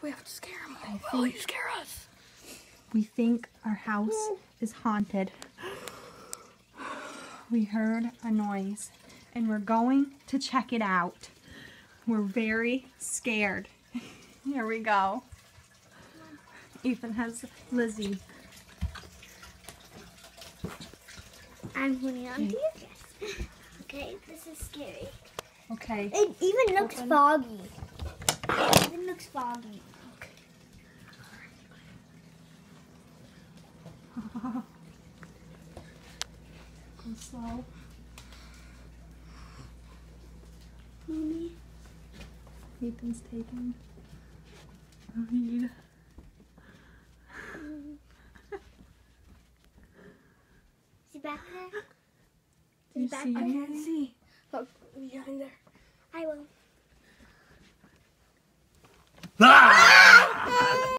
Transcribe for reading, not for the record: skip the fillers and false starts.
We have to scare him. Oh, you scare us. We think our house is haunted. We heard a noise and we're going to check it out. We're very scared. Here we go. Ethan has Lizzie. I'm holding on to your dress. Okay, this is scary. Okay. It even looks foggy. It even looks foggy. Go slow. Mommy. Ethan's taking a read. Is he back there? Do you Is he back see there? him? I can't see. Look, behind there. I will. Ah!